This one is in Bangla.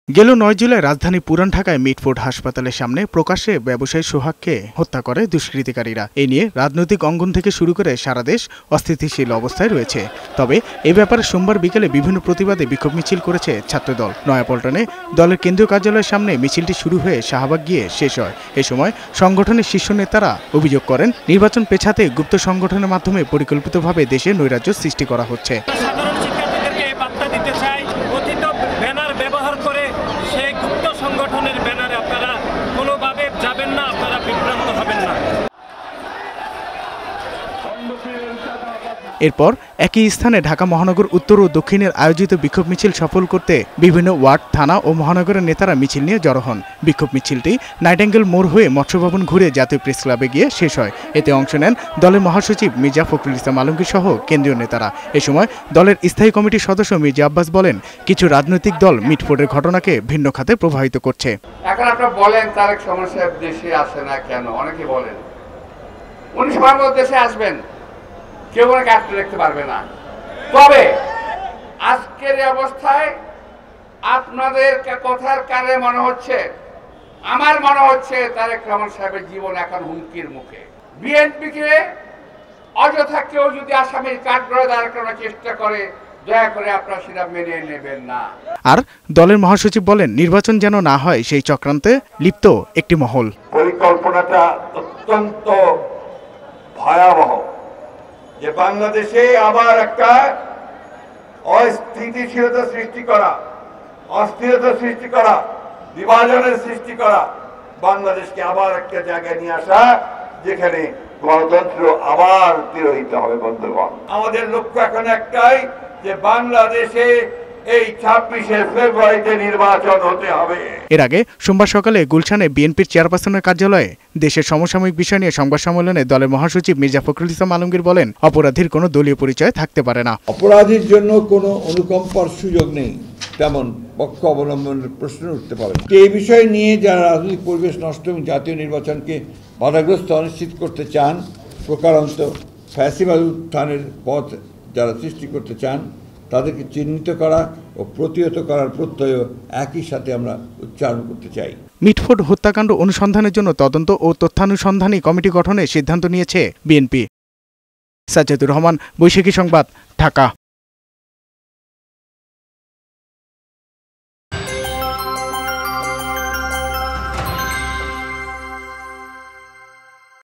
গেল ৯ জুলাই রাজধানী পুরান ঢাকায় মিটফোর্ড হাসপাতালের সামনে প্রকাশ্যে ব্যবসায়ী সোহাগকে হত্যা করে দুষ্কৃতিকারীরা। এ নিয়ে রাজনৈতিক অঙ্গন থেকে শুরু করে সারা দেশ অস্থিতিশীল অবস্থায় রয়েছে। তবে এ ব্যাপারে সোমবার বিকেলে বিভিন্ন প্রতিবাদে বিক্ষোভ মিছিল করেছে ছাত্রদল। নয়াপল্টনে দলের কেন্দ্রীয় কার্যালয়ের সামনে মিছিলটি শুরু হয়ে শাহবাগ গিয়ে শেষ হয়। এ সময় সংগঠনের শীর্ষ নেতারা অভিযোগ করেন, নির্বাচন পেছাতে গুপ্ত সংগঠনের মাধ্যমে পরিকল্পিতভাবে দেশে নৈরাজ্য সৃষ্টি করা হচ্ছে। সংগঠনের ব্যানারে আপনারা কোনোভাবে যাবেন না, আপনারা বিভ্রান্ত হবেন না। এরপর একই স্থানে ঢাকা মহানগর উত্তর ও দক্ষিণের আয়োজিত বিক্ষোভ মিছিল সফল করতে বিভিন্ন ওয়ার্ড, থানা ও মহানগরের নেতারা মিছিল নিয়ে জড়ো হন। বিক্ষোভ মিছিলটি নাইটেঙ্গেল মোড় হয়ে মৎস্য ভবন ঘুরে জাতীয় প্রেস ক্লাবে গিয়ে শেষ হয়। এতে অংশ নেন দলের মহাসচিব মির্জা ফখরুল ইসলাম আলমগীর সহ কেন্দ্রীয় নেতারা। এ সময় দলের স্থায়ী কমিটির সদস্য মির্জা আব্বাস বলেন, কিছু রাজনৈতিক দল মিটফোর্ডের ঘটনাকে ভিন্ন খাতে প্রভাবিত করছে। এখন আপনারা বলেন তারেক সমস্যা দেশে আসে না কেন? অনেকে বলেন উনি সময়ের মধ্যে দেশে আসবেন, কেউ ওনাকে আটকে রাখতে পারবে না। তবে আজকের অবস্থায় আপনাদের কথার কারণে মনে হচ্ছে, আমার মনে হচ্ছে তারেক রহমান সাহেবের জীবন এখন হুমকির মুখে। বিএনপিকে অযথা কেউ যদি আসামির কাঠগড়ায় দাঁড় করানোর চেষ্টা করে, দয়া করে আপনারা সেটা মেনে নেবেন না। আর দলের মহাসচিব বলেন, নির্বাচন যেন না হয় সেই চক্রান্তে লিপ্ত একটি মহল। পরিকল্পনাটা অত্যন্ত ভয়াবহ, যে বাংলাদেশে আবার একটা অস্থিতিশীলতা সৃষ্টি করা, অস্থিরতা সৃষ্টি করা, বিভাজনের সৃষ্টি করা, বাংলাদেশকে আবার একটা জায়গায় নিয়ে আসা যেখানে গণতন্ত্র আবার তিরোহিত হবে। বন্ধুগণ, আমাদের লক্ষ্য এখন একটাই, যে বাংলাদেশে এই 26শে ফেব্রুয়ারিতে নির্বাচন হতে হবে। এর আগে সোমবার সকালে গুলশানে বিএনপির চেয়ারপারসনের কার্যালয়ে দেশের সমসাময়িক বিষয় নিয়ে সংবাদ সম্মেলনে দলের মহাসচিব মির্জা ফখরুল ইসলাম আলমগীর বলেন, অপরাধীর কোনো দলীয় পরিচয় থাকতে পারে না। অপরাধীর জন্য কোনো অনুকম্পার সুযোগ নেই, তেমন পক্ষ অবলম্বনের প্রশ্ন উঠতে পারে। এই বিষয় নিয়ে যারা রাজনৈতিক পরিবেশ নষ্ট এবং জাতীয় নির্বাচনকে বাধাগ্রস্ত অনিশ্চিত করতে চান, প্রকারান্ত ফ্যাসিবাদ উত্থানের পথ যারা সৃষ্টি করতে চান, তাদেরকে চিহ্নিত করা ও প্রতিহত করার প্রত্যয় একই সাথে আমরা উচ্চারণ করতে চাই। মিটফোর্ড হত্যাকাণ্ড অনুসন্ধানের জন্য তদন্ত ও তথ্যানুসন্ধানী কমিটি গঠনের সিদ্ধান্ত নিয়েছে বিএনপি। সাজ্জাদুর রহমান, বৈশাখী সংবাদ, ঢাকা।